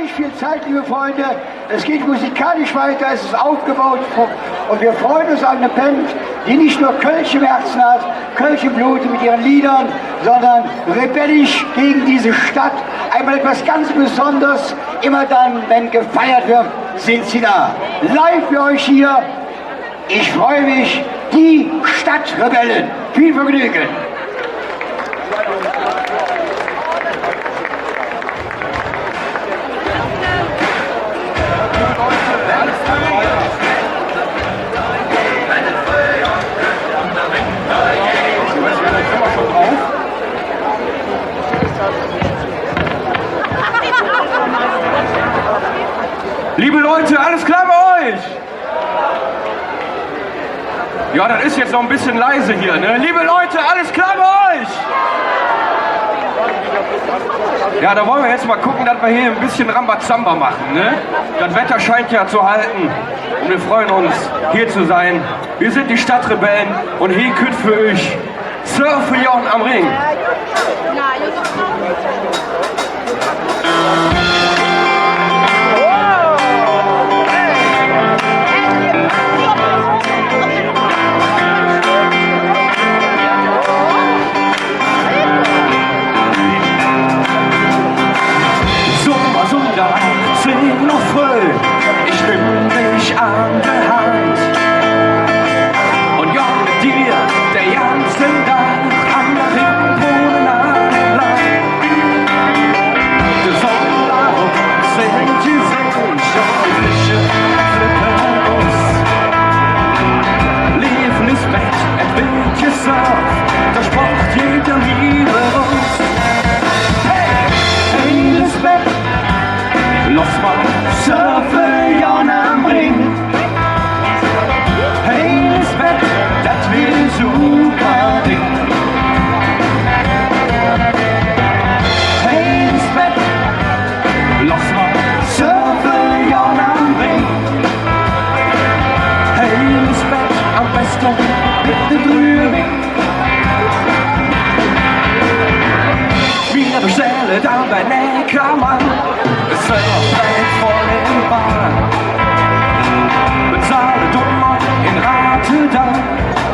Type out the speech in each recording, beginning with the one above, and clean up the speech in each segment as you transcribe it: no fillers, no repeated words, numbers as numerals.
nicht viel Zeit, liebe Freunde. Es geht musikalisch weiter, es ist aufgebaut und wir freuen uns an eine Band, die nicht nur Kölsch im Herzen hat, Kölsch im Blut mit ihren Liedern, sondern rebellisch gegen diese Stadt. Einmal etwas ganz Besonderes, immer dann, wenn gefeiert wird, sind sie da. Live für euch hier. Ich freue mich, die Stadtrebellen. Viel Vergnügen. Liebe Leute, alles klar bei euch? Ja, das ist jetzt noch ein bisschen leise hier, ne? Liebe Leute, alles klar bei euch? Ja, da wollen wir jetzt mal gucken, dass wir hier ein bisschen Rambazamba machen, ne? Das Wetter scheint ja zu halten und wir freuen uns, hier zu sein. Wir sind die Stadtrebellen und hier kütt für euch Surfe Jon am Ring. Sind noch früh, ich nimm dich an der Hand und Jon mit dir, der ganzen Tag am Ring wohnen an Land. Die Sonne sind die Seen, schon die Fische flippen uns. Leben ist Bett, es wird gesurft, da spricht jeder Liebe uns. Hey, Lisbeth, lass mal surfen, Jon am Ring. Hey, Lisbeth, das wird ein super Ding. Hey, Lisbeth, lass mal surfen, Jon am Ring. Hey, Lisbeth, am besten mit dem Rühring. Wir bestellen dann bei Neckermann. Es wird voll im Bahn. Bezahle dummer in Rotterdam.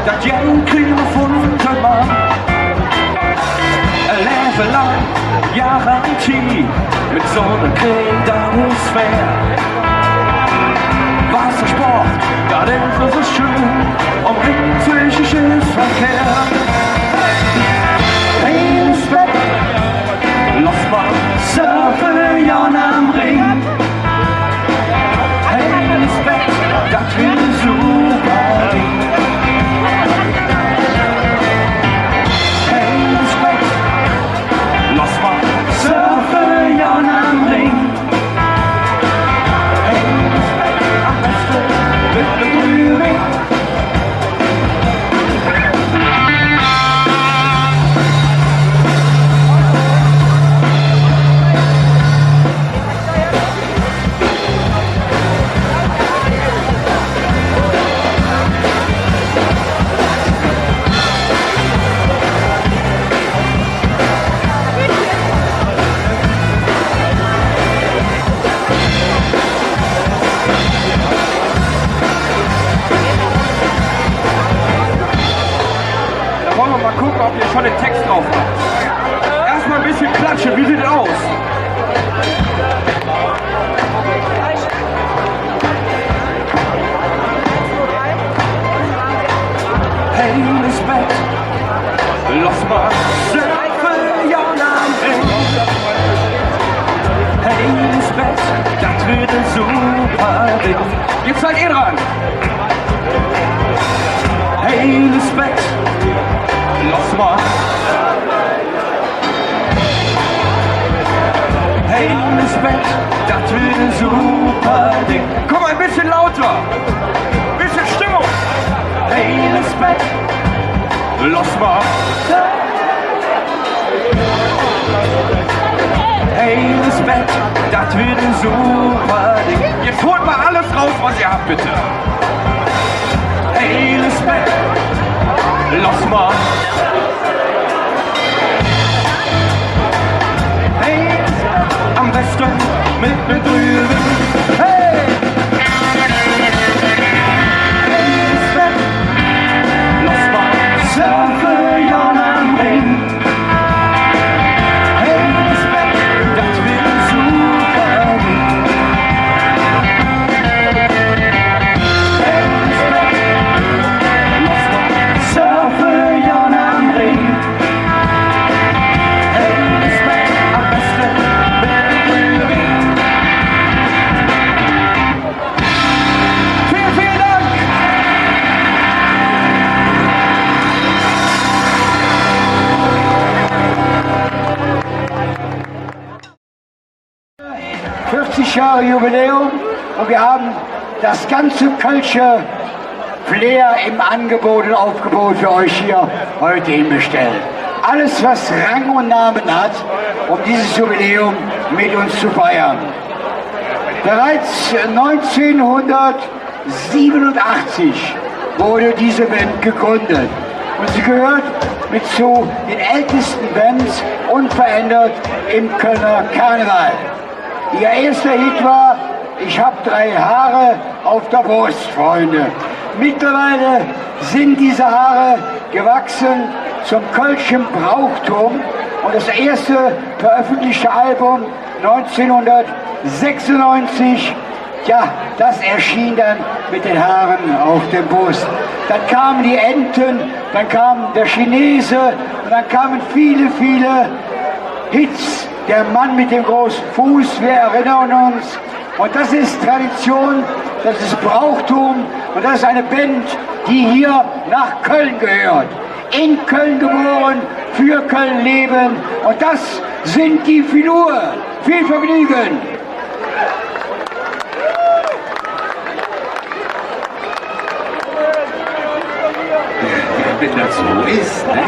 Das Geld kriegen wir von unserem Mann. Ein Leben lang Garantie. Mit so einer Creme, das ist fair. Wassersport, das ist so schön. Umringt zwischen Schiffsverkehr. Hey, Lisbeth, lass mal surfen, Jon am Ring. Hey, Lisbeth, das wird ein super Ding. Hey, Lisbeth, lass mal surfen, Jon am Ring. Hey, Lisbeth, am besten mit dem Rühring. Mal gucken, ob ihr schon den Text drauf habt. Erstmal ein bisschen klatschen, wie sieht es aus? Hey, Lisbeth, lass mal surfen, Jon am Ring. Hey, Lisbeth, das wird ein super Ding. Jetzt seid ihr dran. Hey, Lisbeth, lass mal. Hey, Lisbeth, das wird ein super Ding. Komm mal ein bisschen lauter. Bisschen Stimmung. Hey, Lisbeth, lass mal. Hey, Lisbeth, das wird ein super Ding. Jetzt holt mal alles raus, was ihr habt, bitte. Hey, Lisbeth, lass mal. Hey, am besten mit 20 Jahre Jubiläum und wir haben das ganze Kölsche Flair im Angebot und Aufgebot für euch hier heute hinbestellt. Alles, was Rang und Namen hat, um dieses Jubiläum mit uns zu feiern. Bereits 1987 wurde diese Band gegründet und sie gehört mit zu den ältesten Bands unverändert im Kölner Karneval. Ihr erster Hit war "Ich hab 3 Haare auf der Brust", Freunde. Mittlerweile sind diese Haare gewachsen zum Kölschen Brauchtum und das erste veröffentlichte Album 1996, ja, das erschien dann mit den Haaren auf der Brust. Dann kamen die Enten, dann kam der Chinese und dann kamen viele, viele Hits. Der Mann mit dem großen Fuß, wir erinnern uns. Und das ist Tradition, das ist Brauchtum und das ist eine Band, die hier nach Köln gehört. In Köln geboren, für Köln leben und das sind die Filur. Viel Vergnügen! Wenn das so ist, ne?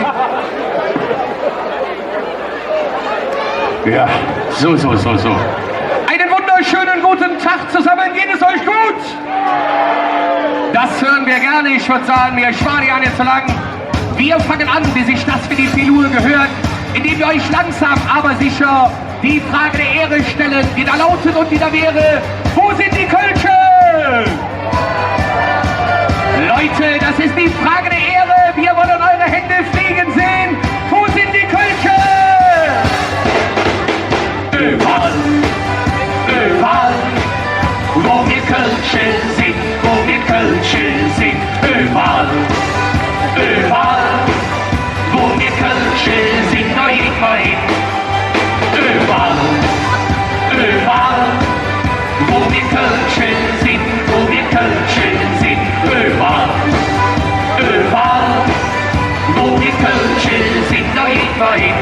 Ja, so. Einen wunderschönen guten Tag zusammen, geht es euch gut? Das hören wir gerne, ich würde sagen, wir sparen ja nicht so lang. Wir fangen an, wie sich das für die Filur gehört, indem wir euch langsam, aber sicher die Frage der Ehre stellen, die da lautet und die da wäre: Wo sind die Kölsche? Leute, das ist die Frage der Ehre, wir wollen eure Hände fliegen sehen. Wo sind die Kölsche? Überall, wo wir Kölsche sind, überall, wo wir Kölsche sind, da geht man hin. Überall, wo wir Kölsche sind, überall, wo wir Kölsche sind, da geht man hin.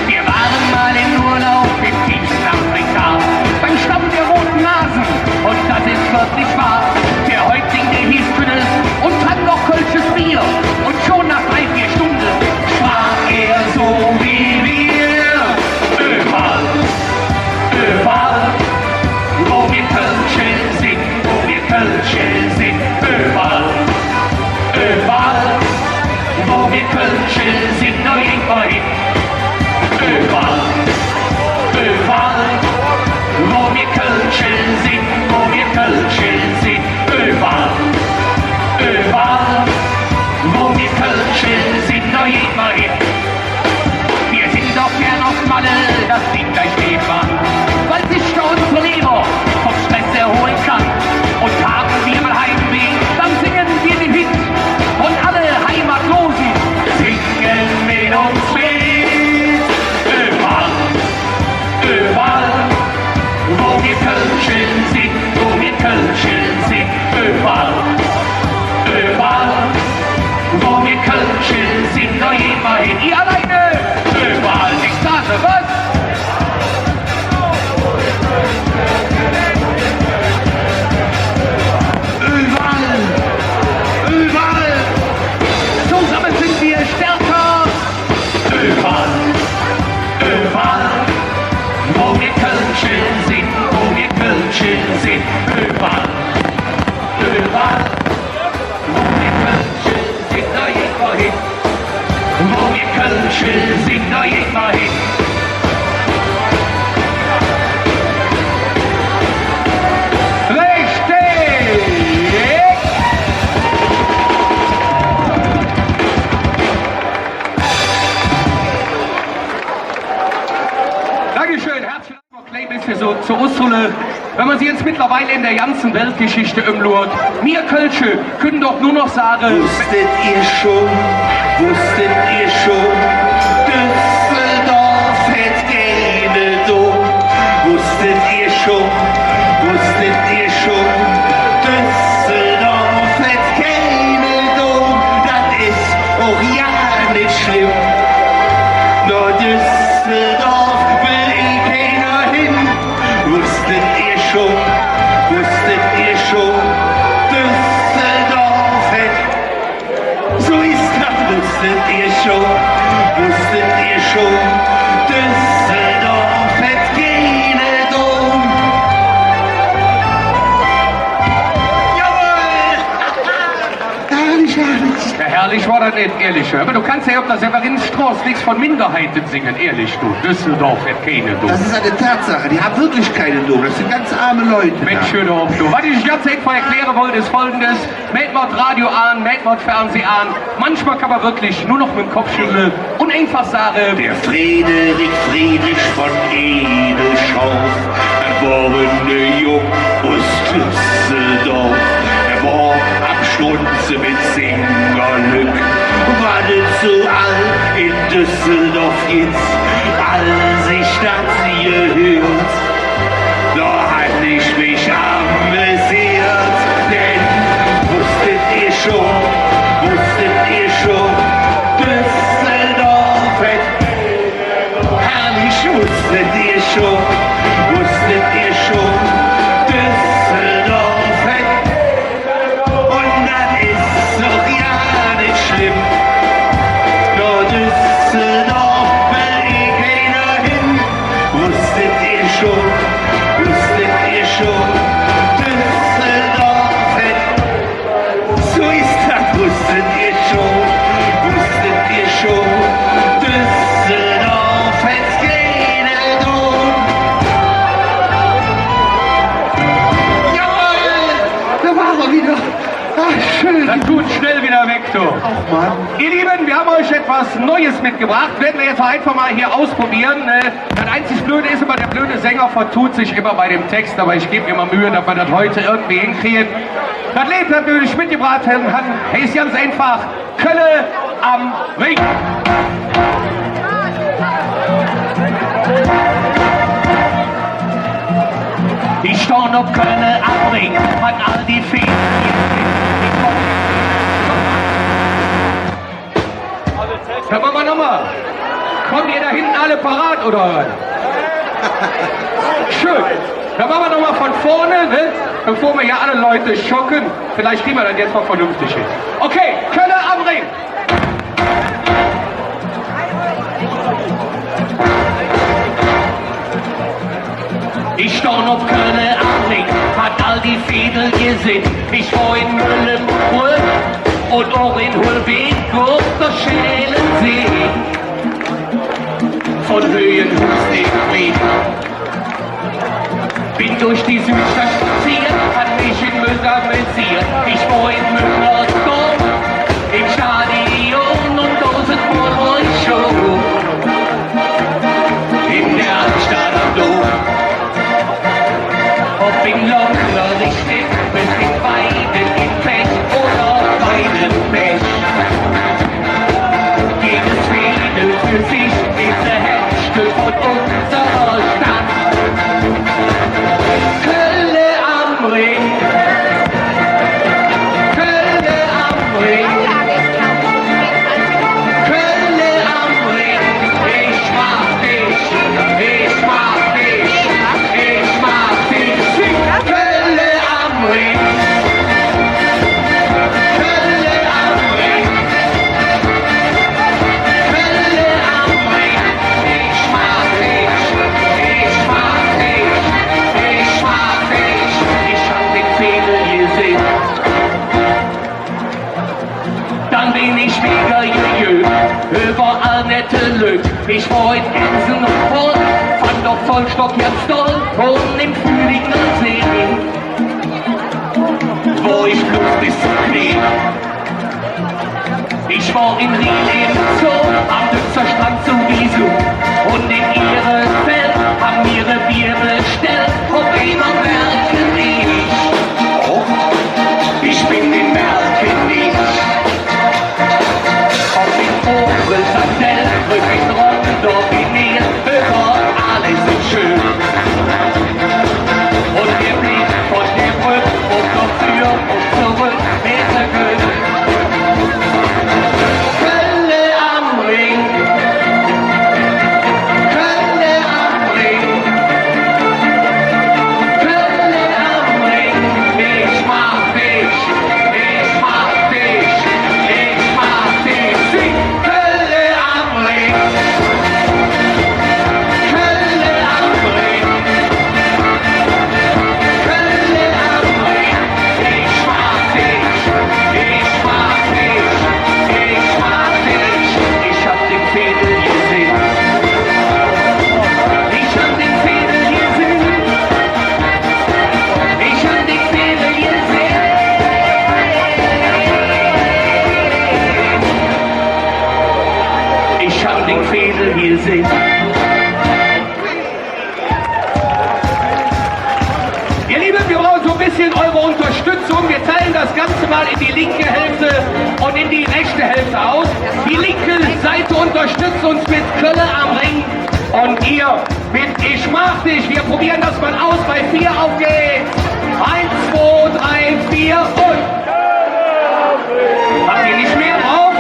Wir waren mal in Urlaub in Südafrika, beim Stamm der roten Nasen, und das ist wirklich wahr. Der Häuptling, der hieß Künnel und trank noch kölsches Bier, und schon nach 3-4 Stunden sprach er so wie wir. Überall, wo wir Kölsche sind, überall, wo wir Kölsche sind, da geht man hin. Überall, wo wir Kölsche sind, überall, wo wir Kölsche sind, da geht man hin. Wir sind doch gern auf Malle, das liegt gleich nebenan, weil sich für unsere Leber vom Stress erholen kann. Und haben wir mal Heimweh, dann singen wir den Hit. Und alle Heimatlosen singen mit uns mit. Überall, wo wir Kölschen sind, überall, wo wir Kölschen sind, da geht man hin. Ihr alleine, überall, ich sage was? Überall, zusammen sind wir stärker. Überall, wo wir Kölsche sind, überall, wo wir Kölsche sind, da geht man hin. Wo wir Kölsche sind, da geht man hin. Zur Ausrulle, wenn man sie jetzt mittlerweile in der ganzen Weltgeschichte umschaut. Wir Kölsche können doch nur noch sagen: Wusstet ihr schon, Düsseldorf hätt keine Dom. Wusstet ihr schon, Düsseldorf hätt keine Dom. Das ist auch ja nicht schlimm, nur Düsseldorf will keiner hin. Wusstet ich war das nicht, ehrlich. Aber du kannst ja auf der Severinstraße nichts von Minderheiten singen, ehrlich, du. Düsseldorf hat keine Dom. Das ist eine Tatsache, die haben wirklich keinen Dom. Das sind ganz arme Leute. Mensch, hör doch auf, du. Was ich ganz einfach erklären wollte, ist folgendes. Meldet mal Radio an, meldet mal Fernsehen an. Manchmal kann man wirklich nur noch mit dem Kopf schütteln und einfach sagen, Der Friedrich von Edelschauch, ein Borbener Jung aus Düsseldorf. Er war am Schlunze mit Singerlück, war nicht so alt in Düsseldorf jetzt, als ich das gehört. Da hat ich mich amüsiert, denn wusstet ihr schon, Düsseldorf hat herrlich, wusstet ihr schon, Düsseldorf hat, und das ist doch ja nicht schlimm, nur Düsseldorf will eh keiner hin, wusstet ihr schon, Düsseldorf hat, so ist das, wusstet ihr schon, Düsseldorf hat keine Dom. Jawohl, da waren wir wieder. Ach, schön. dann tut schnell wieder weg, du. Ach, Mann. Ihr Lieben, wir haben euch etwas Neues mitgebracht. Werden wir jetzt einfach mal hier ausprobieren. Das einzig Blöde ist immer, der blöde Sänger vertut sich immer bei dem Text, aber ich gebe mir mal Mühe, dass wir das heute irgendwie hinkriegen. Das Lied natürlich mitgebracht haben, heißt ganz einfach Kölle am Ring. Ich stand auf Kölle am Ring, hat all die Feen. Dann machen wir nochmal. Kommt ihr da hinten alle parat, oder? Schön. Dann machen wir nochmal von vorne, ne? Bevor wir ja alle Leute schocken. Vielleicht kriegen wir das jetzt mal vernünftig hin. Okay, Kölle am Ring. Ich stand auf Kölle am Ring, hat all die Fädel gesehen. Ich war in Müllenburg und auch in Hulbeck, der Schälensee. Von Höhenhus Fried. Bin durch die Südstadt spaziert, hat mich in Müller amüsiert. Ich war in Müllersdorf, im Stadion und 1000 Mal Show. In der Altstadt am Dom. Ob in Lockler richtig, bis in Weiden, in Pech oder Weidenpech. Jedes Fädel für sich ist ein Herzstück von unserer Stadt. Kölle am Ring, Kölle am Ring, Kölle am Ring. Ich mag dich, ich mag dich, ich mag dich. Kölle am Ring, Kölle am Ring, Kölle am Ring. Ich mag dich, ich mag dich, ich mag dich. Ich hab den Fädel gesehen. Dann bin ich wieder jö, überall nette Lück. Ich war in Essen und Bonn, fand doch Vollstock jetzt toll, und im Frühlinger See, wo ich bloß bis zum Knie. Ich war in Riel im Zoo, am Dützer Strand sowieso, und in Ehrenfeld haben ihre Bier bestellt, und immer merken ich bin in Merken nicht. Ob in Obelsandell, Rück in Rotterdam, in Nähe, über alles ist schön. bisschen eure Unterstützung. Wir teilen das Ganze mal in die linke Hälfte und in die rechte Hälfte aus. Die linke Seite unterstützt uns mit Kölle am Ring und ihr mit Ich mach dich. Wir probieren das mal aus. Bei 4 auf geht's. 1, 2, 3, 4 und... Habt ihr nicht mehr drauf?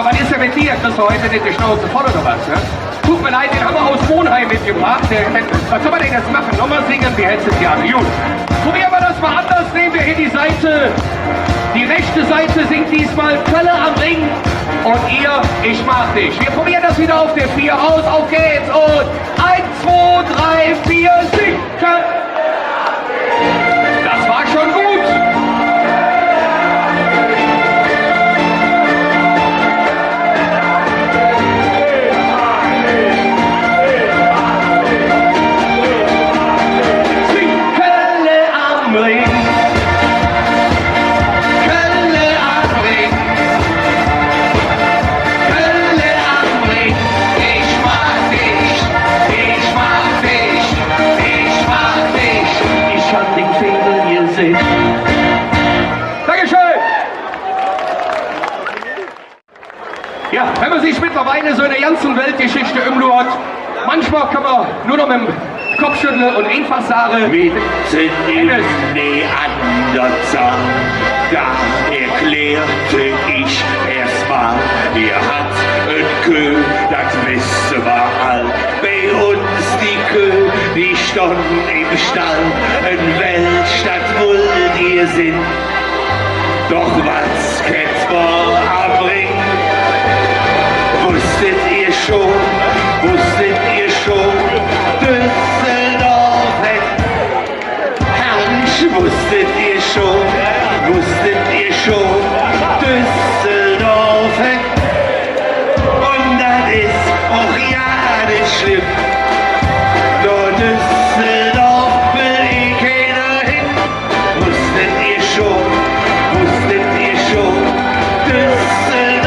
Was ist denn mit dir? Kriegst du heute nicht die Schnauze voll oder was? Ne? Tut mir leid, den haben wir aus Wohnheim mitgebracht. Was soll man denn jetzt machen? Nochmal singen? Wie hältst du es an? Gut. Probieren wir das mal anders. Nehmen wir hier die Seite. Die rechte Seite singt diesmal Kölle am Ring. Und ihr, ich mach dich. Wir probieren das wieder auf der 4 aus. Auf geht's. Und 1, 2, 3, 4, sing. Das war schon gut. Ja, wenn man sich mittlerweile so in der ganzen Weltgeschichte umschaut, manchmal kann man nur noch mit dem Kopf schütteln und einfach sagen, Mitten im Neandertal, da erklärte ich erstmal, ihr habt ein Kühl, das wissen wir all. Bei uns die Kühl, die standen im Stall, in Weltstadt wollt ihr sind. Doch was kennt man am Ring? Wusstet ihr schon, Düsseldorf herrlich, wusstet ihr schon, Düsseldorf und das ist auch ja nicht schlimm, nur Düsseldorf will eh keiner hin, wusstet ihr schon, Düsseldorf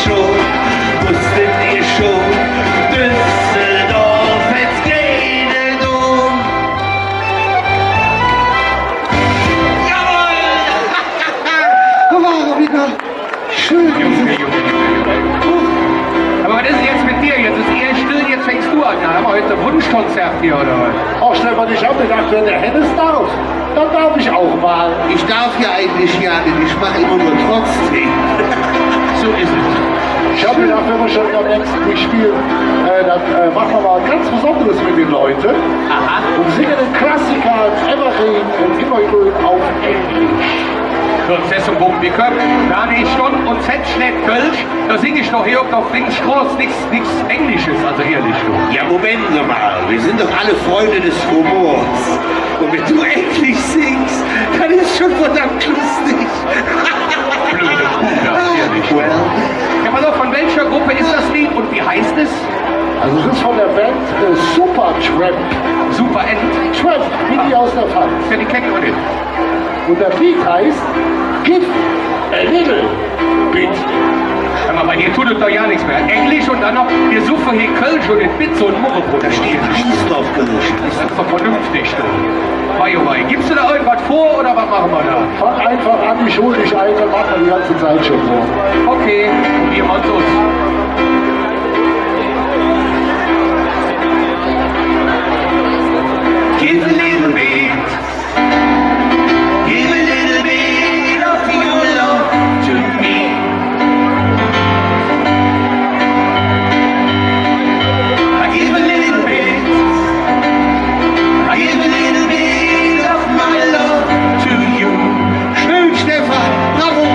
schön, wusstet ihr schon, Düsseldorf hat keine Dom. Jawohl! Wieder schön. Junge. Aber was ist jetzt mit dir? Jetzt ist eher still, jetzt fängst du an. Da haben wir heute ein Wunschkonzert hier, oder was? Oh, stell mal dich ab, wenn der Hennes darf, dann darf ich auch mal. Ich darf ja eigentlich gar nicht, ich mache immer nur trotzdem. So ist es. Ich habe gedacht, wenn wir schon am nächsten Weg spielen, dann machen wir mal was ganz Besonderes mit den Leuten. Aha. Und singen den Klassiker Evergreen und Immergrün auf Englisch. Prinzessin Bum, wir können gar nicht Stunden und Z schlägt Kölsch. Da singe ich doch hier auf Ringstroß nichts Englisches, also ehrlich. Ja, Moment mal, wir sind doch alle Freunde des Humors. Und wenn du Englisch singst, dann ist schon verdammt lustig. Blöde Kuh, das ehrlich. Well. Ja, pass auf, von welcher Gruppe ist das Lied und wie heißt es? Also es ist von der Band Supertramp. Super End. Tramp, wie die aus der Pfalz. Ja, die kennen wir nicht. Und der Lied heißt Give a Little Bit. Hör mal, bei dir tut es doch ja nichts mehr. Englisch und dann noch, wir suchen hier Kölsch und in Pizza und Murrebrot. Da steht Eis drauf gemischt. Das ist doch vernünftig, du. Wei, oh wei. Gibst du da irgendwas vor oder was machen wir da? Fang einfach an, ich hol dich ein, dann machen wir die ganze Zeit schon vor. Okay, probieren wir uns aus. Give a little bit. Give a little bit of your love to me. I give a little bit. I give a little bit of my love to you. Schön, Stefan. Bravo.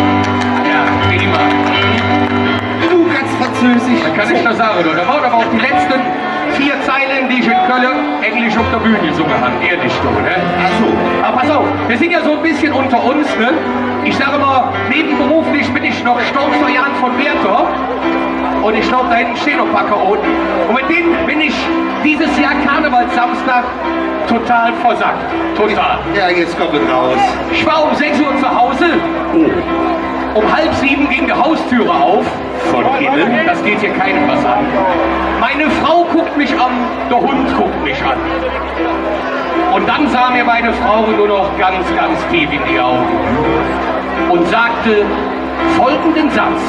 Ja, prima. Du kannst verzögern. auch die letzten 4 Zeilen, die ich in Köln Englisch auf der Bühne gesungen habe. Ehrlich, du, ne? Ach so. Aber pass auf, wir sind ja so ein bisschen unter uns, ne? Ich sage mal, nebenberuflich bin ich noch stolzer Jan von Werther. Und ich glaube, da hinten steht noch ein paar Chaoten. Und mit denen bin ich dieses Jahr Karnevalssamstag total versackt. Total. Ja, jetzt kommt es raus. Ich war um 6 Uhr zu Hause. Um 6:30 ging die Haustüre auf. Von innen? Das geht hier keinem was an. Meine Frau guckt mich an, der Hund guckt mich an. Und dann sah mir meine Frau nur noch ganz, ganz tief in die Augen und sagte folgenden Satz.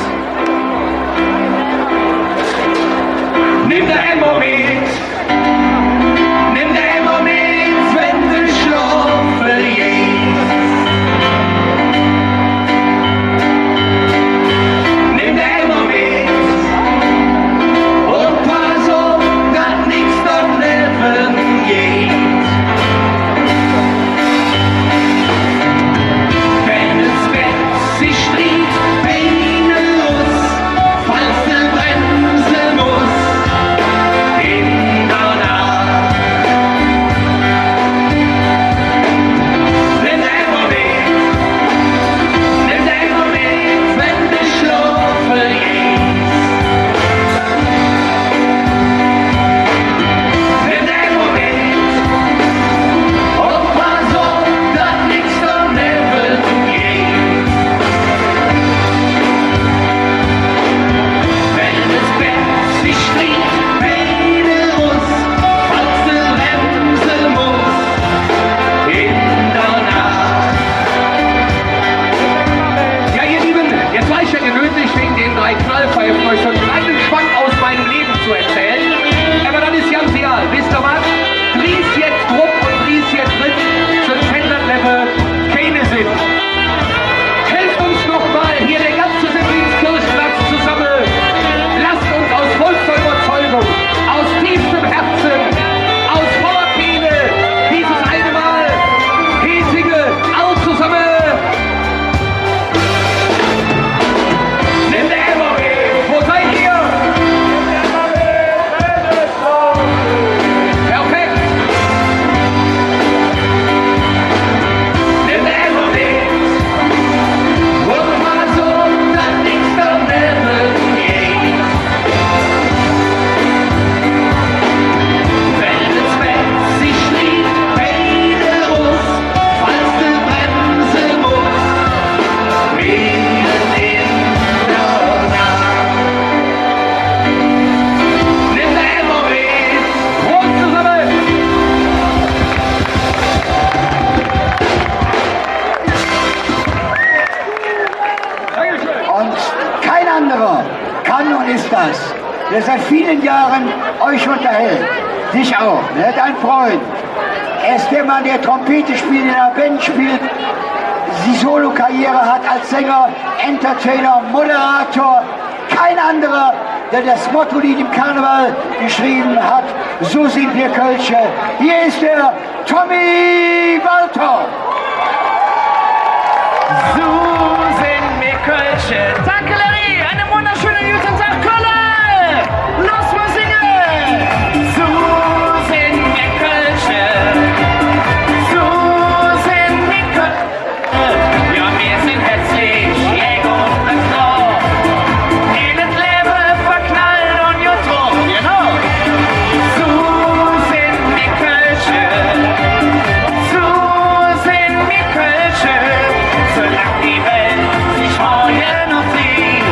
Nimm der Emmer mit, nimm der Emmer mit, wenn du schlafen gehst. Nimm der Emmer mit und pass auf, dass nichts daneben geht. Wenn das Bett sich dreht, Beine los, falls du bremsen musst. der seit vielen Jahren euch unterhält, dich auch, ne? Dein Freund. Er ist der Mann, der Trompete spielt, in der Band spielt, die Solo-Karriere hat als Sänger, Entertainer, Moderator. Kein anderer, der das Motto-Lied im Karneval geschrieben hat. So sind wir Kölsche. Hier ist der Tommy Walter. So sind wir Kölsche. Danke, Larry. Einen wunderschönen guten Tag, Köln. Lass mal singen. So sind wir Kölsche. So sind wir Kölsche. Ja, wir sind herzlich, Jäger und Frau. In das Leben verknallt und ja, drauf, genau. So sind wir Kölsche. So sind wir Kölsche. Solange die Welt sich freuen und sieht,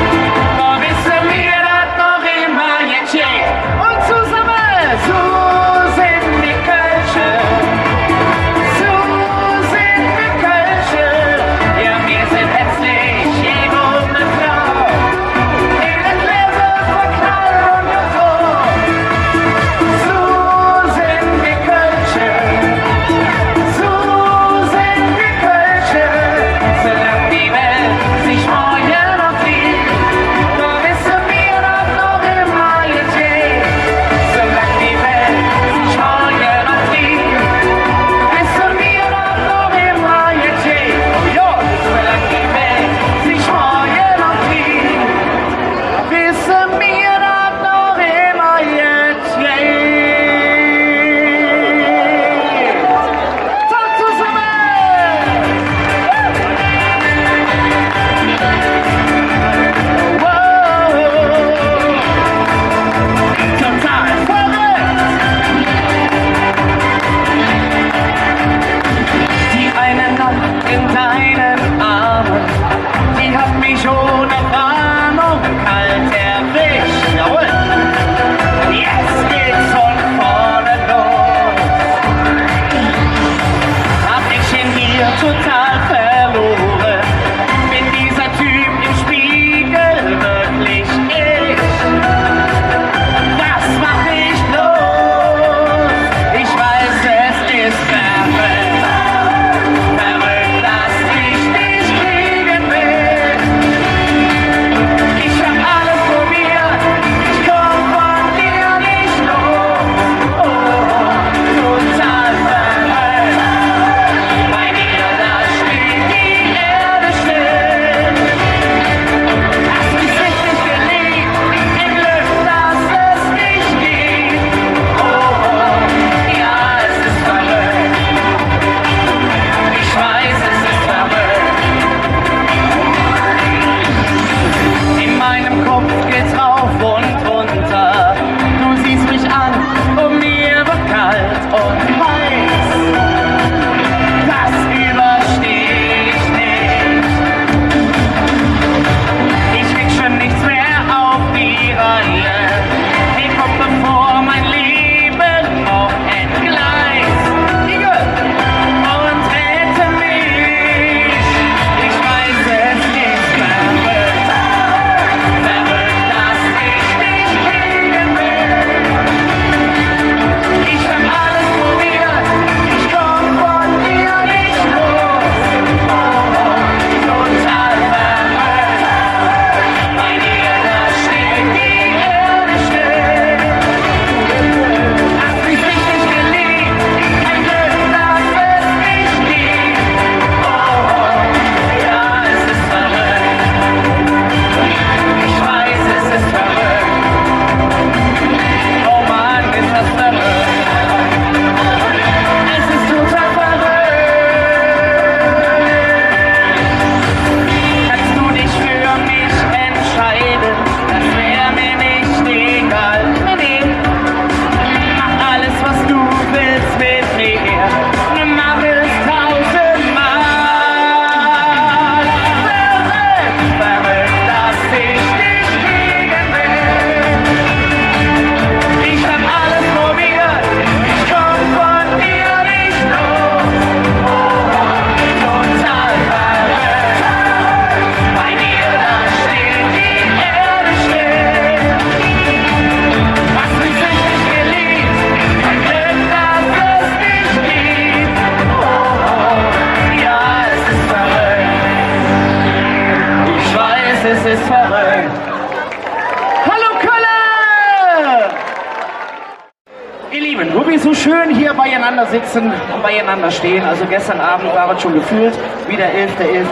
so schön hier beieinander sitzen und beieinander stehen. Also gestern Abend war es schon gefühlt, wie der 11.11.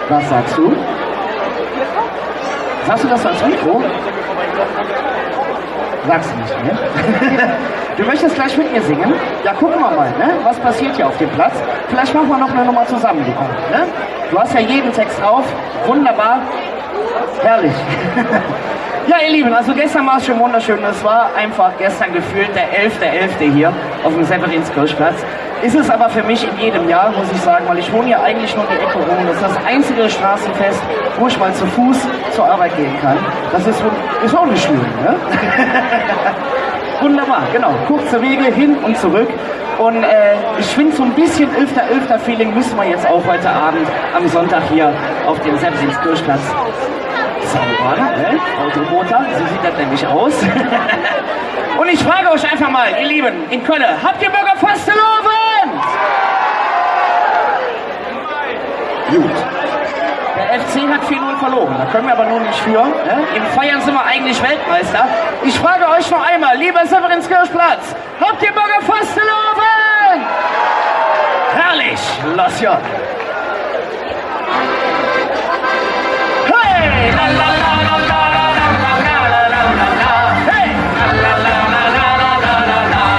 Was sagst du? Sagst du das als Mikro? Sagst du nicht, ne? Du möchtest gleich mit mir singen? Ja, gucken wir mal, ne? Was passiert hier auf dem Platz? Vielleicht machen wir noch eine Nummer zusammen, ne? Du hast ja jeden Text drauf. Wunderbar. Herrlich. Ja, ihr Lieben, also gestern war es schon wunderschön. Es war einfach gestern gefühlt der 11.11. hier auf dem Severinskirchplatz. Ist es aber für mich in jedem Jahr, muss ich sagen, weil ich wohne ja eigentlich nur die Ecke rum. Das ist das einzige Straßenfest, wo ich mal zu Fuß zur Arbeit gehen kann. Das ist auch nicht schön, ne? Wunderbar, genau. Kurze Wege hin und zurück. Und ich finde so ein bisschen 11.11. Feeling müssen wir jetzt auch heute Abend am Sonntag hier auf dem Severinskirchplatz zaubern. Ne? Automotor, so sieht das nämlich aus. Und ich frage euch einfach mal, ihr Lieben, in Köln, habt ihr Bock auf Fastelovend? Gut. Der FC hat 4-0 verloren, da können wir aber nur nicht für. Ne? Im Feiern sind wir eigentlich Weltmeister. Ich frage euch noch einmal, lieber Severinskirchplatz, habt ihr Bock auf Fastelovend? Herrlich, lass ja. Hey, la la la la la la la la la la la. Hey, la la la la la la la la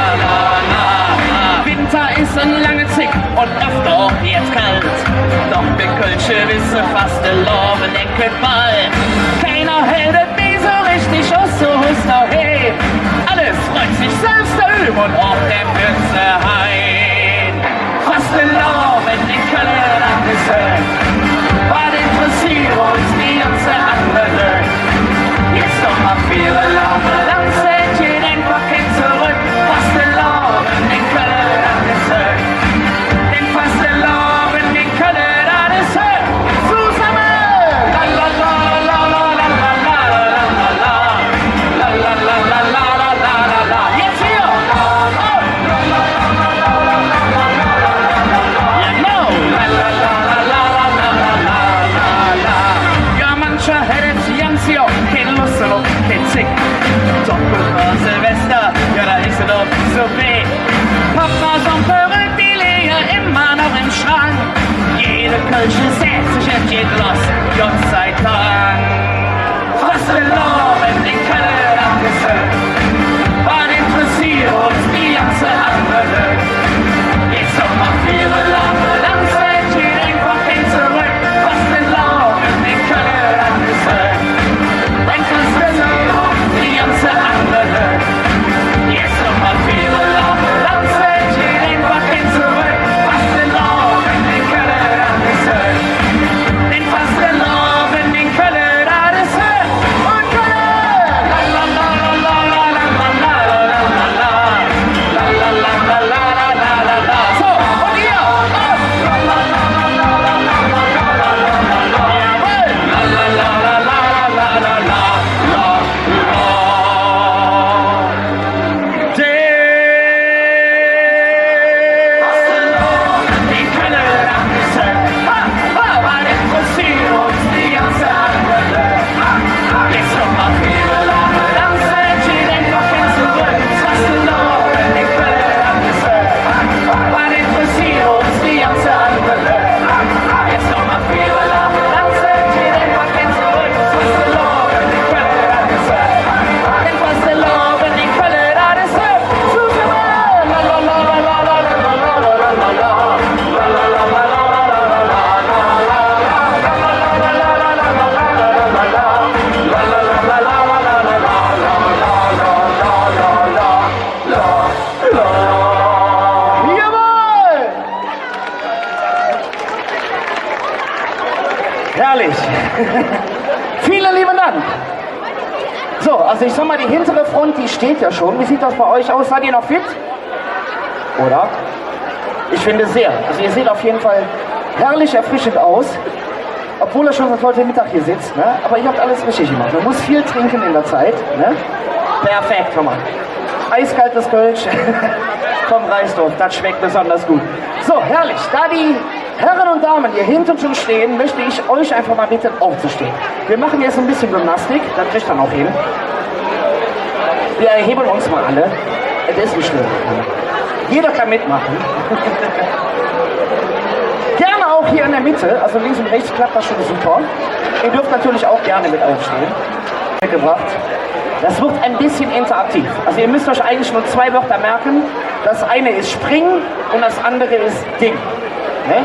la. Winter ist ein langer Zick und öfter auch jetzt kalt. Doch wir Kölsche wissen fast Loven denken bald. Keiner hält es nie so richtig aus, so hust auch hey. Alles freut sich selbst da üben und auch der Pütze hein. Fast Loven in Köln an was interessiert uns die ganze andere? Jetzt doch mal viele Laune, dann seht ihr den Paket zurück. Fast Loven in Köln an den fast Loven in Köln an zusammen! La la la la la la la la la la la la la la la la la. Jetzt hier! Ja, no! La la la la la la la la. Ja, mancher hätte ganz hier keine Lust und auch kein Zick. Doch bevor Silvester, ja, da ist es doch so weh. Papa so verrückt, die liegen immer noch im Schrank. Jede Kölsche setzt sich und geht los, Gott sei Dank. Was will Loven in Köln abgesagt? Was interessiert uns die ganze andere? Jetzt doch mal viele Laune, dann seht ihr den Paket zurück. Was will Loven in Köln abgesagt? Dann interessiert uns die ganze andere. Jetzt doch mal viele Laune, dann seht ihr den Paket zurück. Was will Loven in Köln abgesagt? Den fast Loven in Köln abgesagt. Und Köln! La la la la la la la la la la la. La la la la la la la la la. So, und ihr! La la la la la la la la la la la. Jawohl! La la la la la la la la la. Die Köln abgesagt. Was interessiert uns die ganze andere? Jetzt noch mal viele Laune, dann seht ihr den Paket zurück. Was Loven in Köln abgesagt. Was interessiert uns die ganze andere? Jetzt noch mal viele Laune, dann seht ihr den Paket zurück. Was Loven in Köln abgesagt. Den was Loven in Köln abgesagt. Zusammen! La la la la la la la la la la la. La la la la la la la la la la. La la la la la la la la la la la. La la la la la la la la la la. Jawohl! Herrlich! Vielen lieben Dank! So, also ich sag mal, die hintere Front, die steht ja schon. Wie sieht das bei euch aus? Seid ihr noch fit? Oder? Ich finde sehr. Also ihr seht auf jeden Fall herrlich erfrischend aus. Obwohl er schon seit heute Mittag hier sitzt, ne? Aber ihr habt alles richtig gemacht. Man muss viel trinken in der Zeit, ne? Perfekt, komm mal. Eiskaltes Kölsch vom Reisdorf, das schmeckt besonders gut. So, herrlich. Da die Herren und Damen hier hinten schon stehen, möchte ich euch einfach mal bitten, aufzustehen. Wir machen jetzt ein bisschen Gymnastik, das kriegt dann auch hin. Wir erheben uns mal alle. Es ist nicht schlimm. Jeder kann mitmachen. Gerne auch hier in der Mitte, also links und rechts klappt das schon super. Ihr dürft natürlich auch gerne mit aufstehen. Gebracht. Das wird ein bisschen interaktiv. Also ihr müsst euch eigentlich nur 2 Wörter merken. Das eine ist springen und das andere ist Ding. Ne?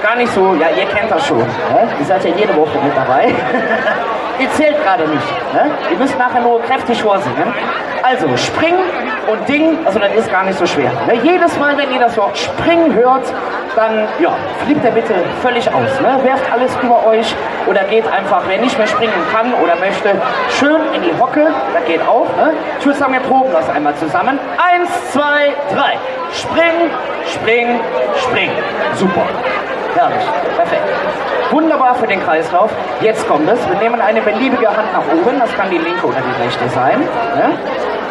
Gar nicht so, ja, ihr kennt das schon. Ne? Ihr seid ja jede Woche mit dabei. Ihr zählt gerade nicht. Ne? Ihr müsst nachher nur kräftig vorsingen. Also springen und Ding, also das ist gar nicht so schwer. Ne? Jedes Mal, wenn ihr das Wort springen hört, dann ja, flippt er bitte völlig aus. Ne? Werft alles über euch oder geht einfach, wer nicht mehr springen kann oder möchte, schön in die Hocke. Das geht auch. Ne? Ich würde sagen, wir proben das einmal zusammen. 1, 2, 3. Spring, spring, spring. Super. Herrlich. Perfekt. Wunderbar für den Kreislauf. Jetzt kommt es. Wir nehmen eine beliebige Hand nach oben. Das kann die linke oder die rechte sein. Ne?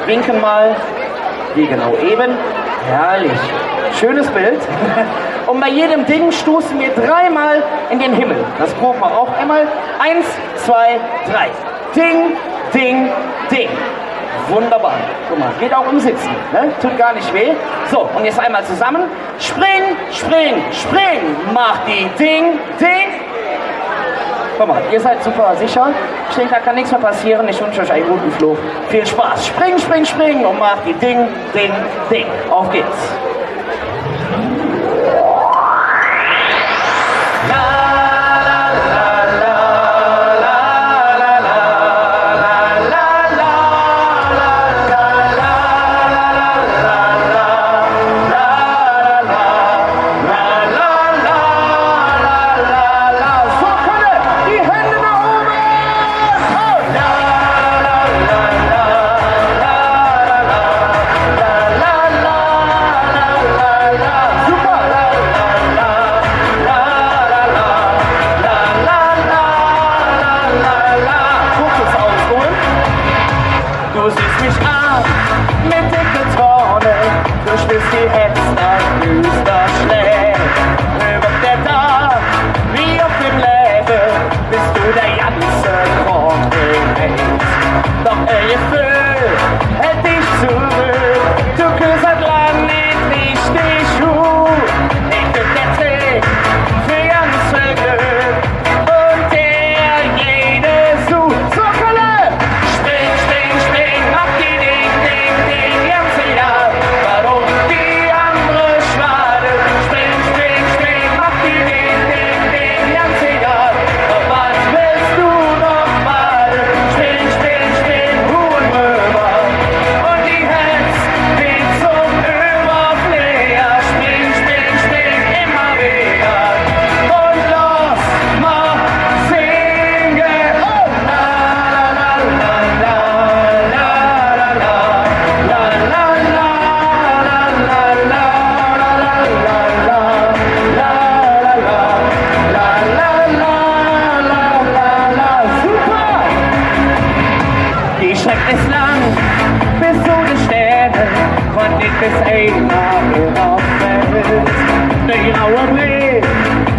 Winken mal. Wie genau eben. Herrlich. Schönes Bild. Und bei jedem Ding stoßen wir 3-mal in den Himmel. Das proben wir auch einmal. 1, 2, 3. Ding, Ding, Ding. Wunderbar. Guck mal, geht auch im Sitzen. Ne? Tut gar nicht weh. So, und jetzt einmal zusammen. Spring, spring, spring. Macht die Ding, Ding. Guck mal, ihr seid super sicher. Ich denke, da kann nichts mehr passieren. Ich wünsche euch einen guten Flug. Viel Spaß. Spring, spring, spring und macht die Ding, Ding, Ding. Auf geht's. Du siehst mich an, mit dicken Tonnen, du spürst die Hetze, düster schlägt. Über der Tag, wie auf dem Leben, bist du der ganze Kontinent. Doch ein Gefühl hält dich zurück, du küsst lang nicht die Schuhe. Ich bin der Trick für ganz viel Glück und der jede sucht. So, Kalle! Spring, spring, spring, mach die Ding, Ding, Ding, ganz egal, warum die andere schwade. Spring, spring, spring, mach die Ding, Ding, Ding, ganz egal, doch was willst du noch mal? Spring, spring, spring, Huhn rüber und die Hetz geht zum Überflieger. Spring, spring, spring, immer wieder und los, mach, singe. Oh, la, la, la, la, la, la, la, la, la, la, la, la, la, super! Die Strecke ist lang bis zu den Sternen, von nicht bis einmal auf Welt. Die graue Brief,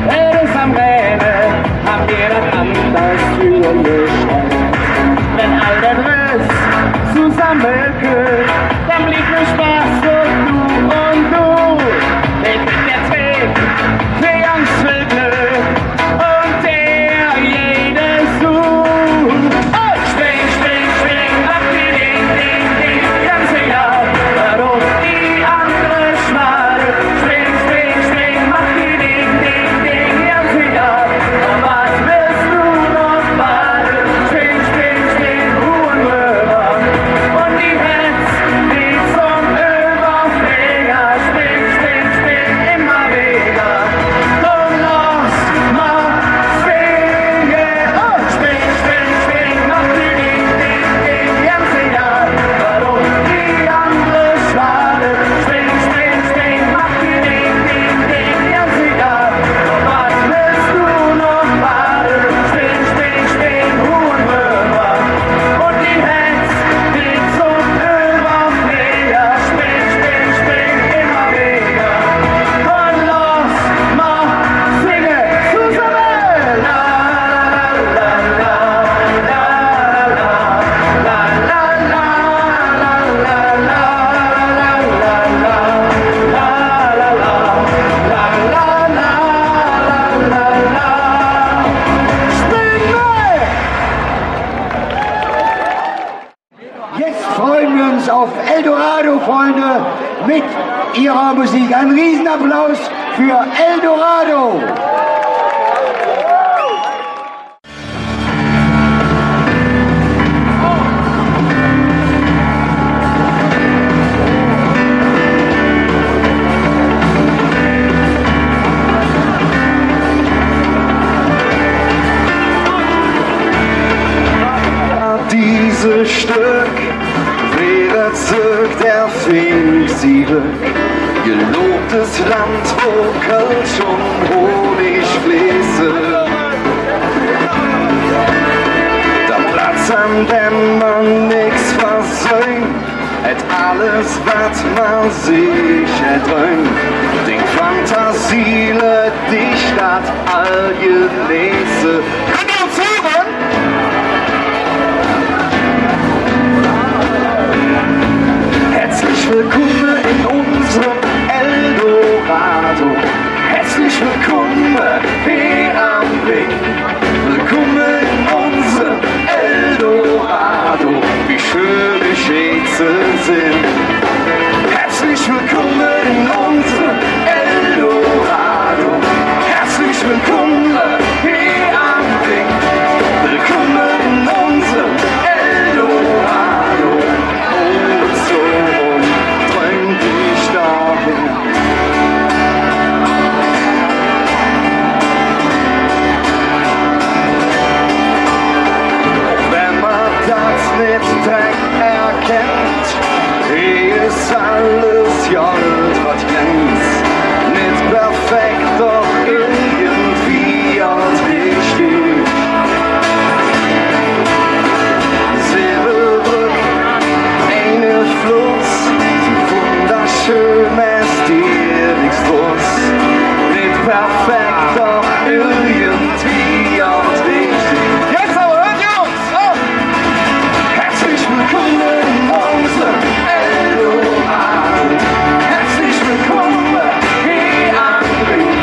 er ist am Rennen, haben wir das anders für gestellt. Wenn all der Driss zusammenkommt, dann blieb nur Spaß für du. Ich bin der Trick für ganz viel Glück und der jede sucht. Oh, spring, spring, spring, mach die Ding, Ding, Ding, ganz egal, warum die andere schmale. Spring, spring, spring, mach die Ding, Ding, Ding, ganz egal, was willst du noch mal? Spring, spring, spring, Huhn rüber und die Hände Eldorado, Freunde, mit ihrer Musik. Ein Riesenapplaus für Eldorado. Dieses Stück wäre zurück der Pfingstsieg. Gelobtes Land, wo Kölsch und Honig fließen. Da Platz an dem man nix versäumt, et alles, was man sich erträumt. Den Fantasiele, die Stadt all gelesen. Könnt ihr uns hören? Herzlich willkommen in unserem Eldorado. Herzlich willkommen hier am Weg. Willkommen in unserem Eldorado. Wie schön die Schätze sind. Herzlich willkommen in unserem Eldorado. Herzlich willkommen hier am Weg. Willkommen in unserem Eldorado. Und so träumt ich dahin. Wenn man das nicht direkt erkennt, hier ist alles Gold, was glänzt. Nicht perfekt, doch irgendwie alt richtig. Silberbrück, eine Fluss, wunderschön ist nichts los. Nicht perfekt, doch irgendwie alt richtig. Jetzt aber hört ihr uns! Oh. Herzlich willkommen in unserem Eldorado. Herzlich willkommen hier am Ring.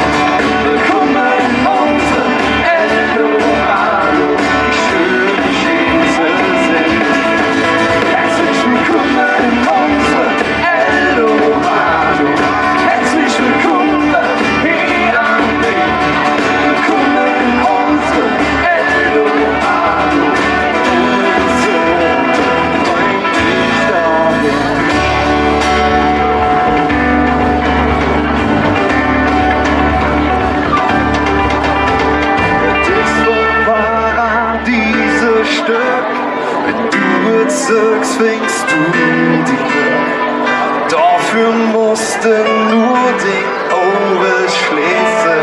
Willkommen in unserem Eldorado. Wie schön die Schätze sind. Herzlich willkommen in unserem Eldorado. Herzlich willkommen hier am Ring. Willkommen in unserem Eldorado. Und so träumt ich dahin. Das Paradiese Stück, wenn du zirkst, fängst du die Glück. Dafür musste nur die Augen schließen.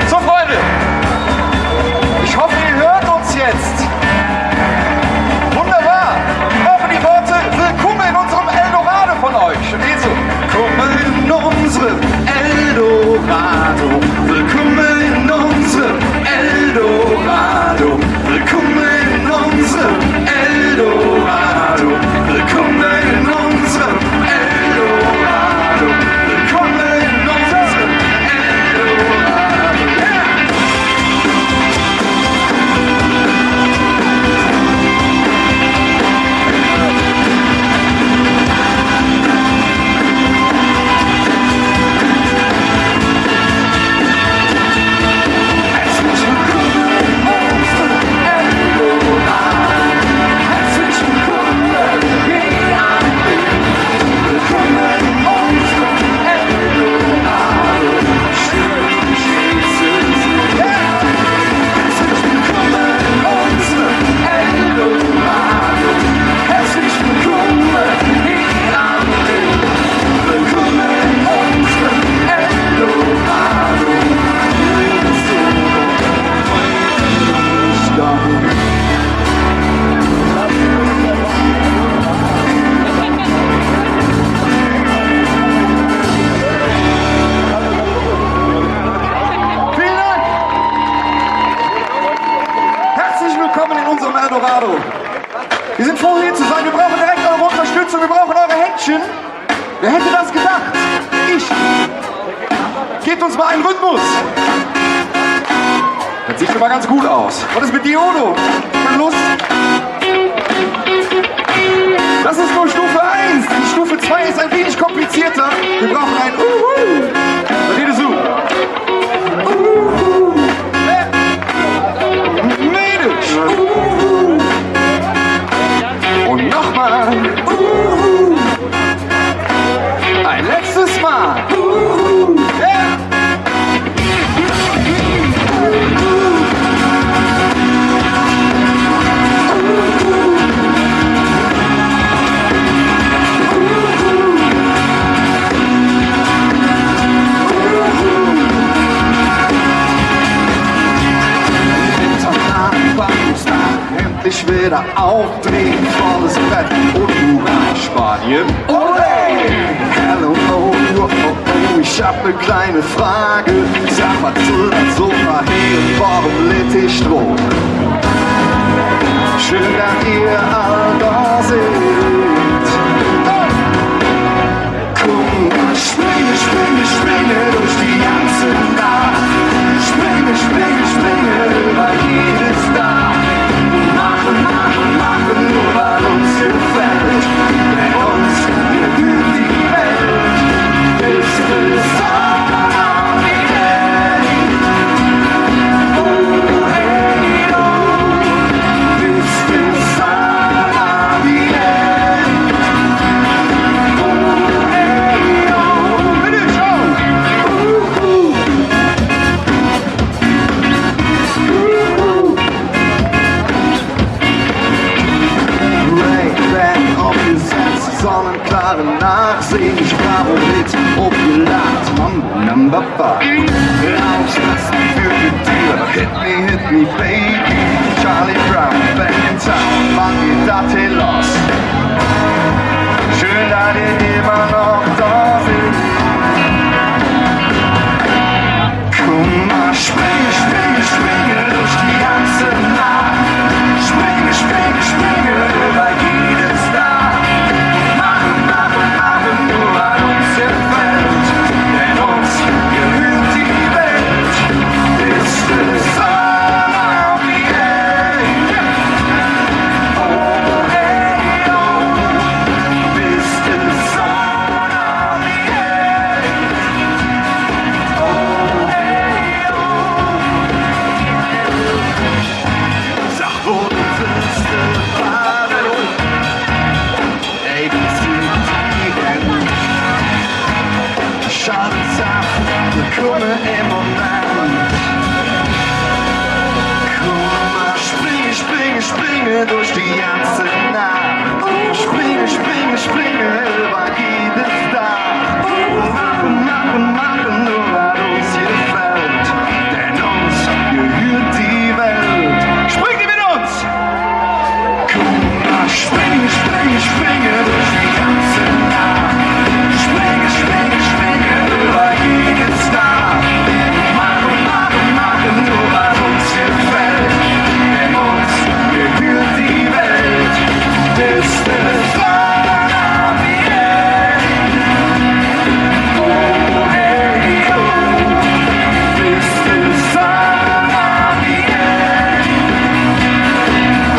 So, Freunde, ich hoffe, ihr hört uns jetzt. Wunderbar. Brauchen die Worte willkommen in unserem Eldorado von euch. Und geht so. Willkommen in unserem Eldorado. Willkommen in unserem Eldorado. Willkommen in unserem Eldorado. Willkommen in unserem Eldorado. Willkommen in unserem Eldorado. Yeah! Herzlich willkommen in unserem Eldorado. Herzlich willkommen hier am Weg. Willkommen in unserem Eldorado. Schön die Schätze sind. Herzlich willkommen in unserem Eldorado. Herzlich willkommen hier am Weg. Willkommen in unserem Eldorado. Und so träumt ich dahin. Vielen Dank! Herzlich willkommen in unserem Eldorado. Wir sind froh, hier zu sein. Wir brauchen direkt eure Unterstützung. Wir brauchen eure Händchen. Wer hätte das gedacht? Ich. Gebt uns mal einen Rhythmus. Das sieht schon mal ganz gut aus. Was ist mit dir, Udo? Schon Lust? Das ist nur Stufe 1. Die Stufe 2 ist ein wenig komplizierter. Wir brauchen ein Uhu. Da geht es so. Uhu. Mädels. Uhu. Und nochmal. Uhu. Ein letztes Mal. Uhu. Yeah. Endlich wieder aufdrehen, volles Bett und hurra, Spanien. Ole! Hello, oh, oh, oh, ich hab ne kleine Frage. Sag mal zu das Sofa hier, warum lädt ich Strom? Schön, dass ihr all da seht. Komm, springe, springe, springe durch die ganze Nacht. Springe, springe, springe über jedes Dach. Machen, machen, machen, nur weil uns gefällt. Denn uns gebührt die Welt. Ist es all die Welt. Oh, hey, oh. Ist es all die Welt. Oh, hey, oh. Bitte schon. Sonnenklare Nachsehen, ich bravo mit aufgelacht, Number 5. Rauslassen für die Tür, hit me, baby. Charlie Brown, back in town, wann geht das hier los? Schön, dass ihr immer noch da seid. Komm mal, springe, springe, springe durch die ganze Nacht. Springe, springe, springe über jedes Dach. Durch die ganze Nacht. Springe, springe, springe über jedes Dach. Machen, machen, machen, nur weil uns gefällt. Denn uns gehört die Welt. Springt ihr mit uns? Komm mal, springe, springe, springe durch die ganze Nacht. Springe, springe, springe über jedes Dach. Machen, machen, machen, nur weil uns gefällt. Denn uns gehört die Welt. Ist es all of the end? Oh, hey, oh. Ist es all of the end?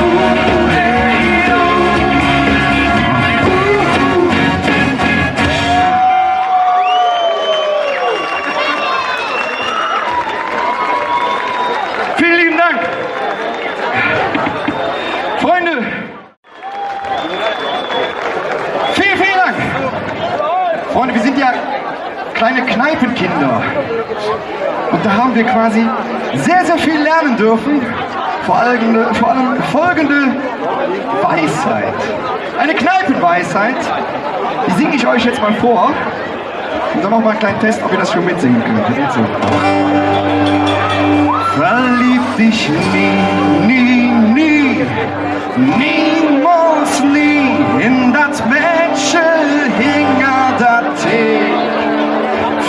Oh, hey, oh. Vielen lieben Dank. Freunde, vielen, vielen Dank. Freunde, wir sind ja kleine Kneipenkinder. Und da haben wir quasi sehr, sehr viel lernen dürfen. Vor allem folgende Weisheit. Eine Kneipenweisheit. Die singe ich euch jetzt mal vor. Und dann machen wir einen kleinen Test, ob ihr das schon mitsingen könnt. Jetzt so. Verlieb dich nie, nie, nie, niemals nie in das Mädchen hinter der Tee.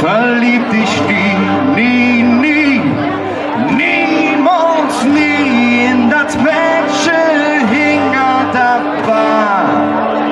Verlieb dich nie,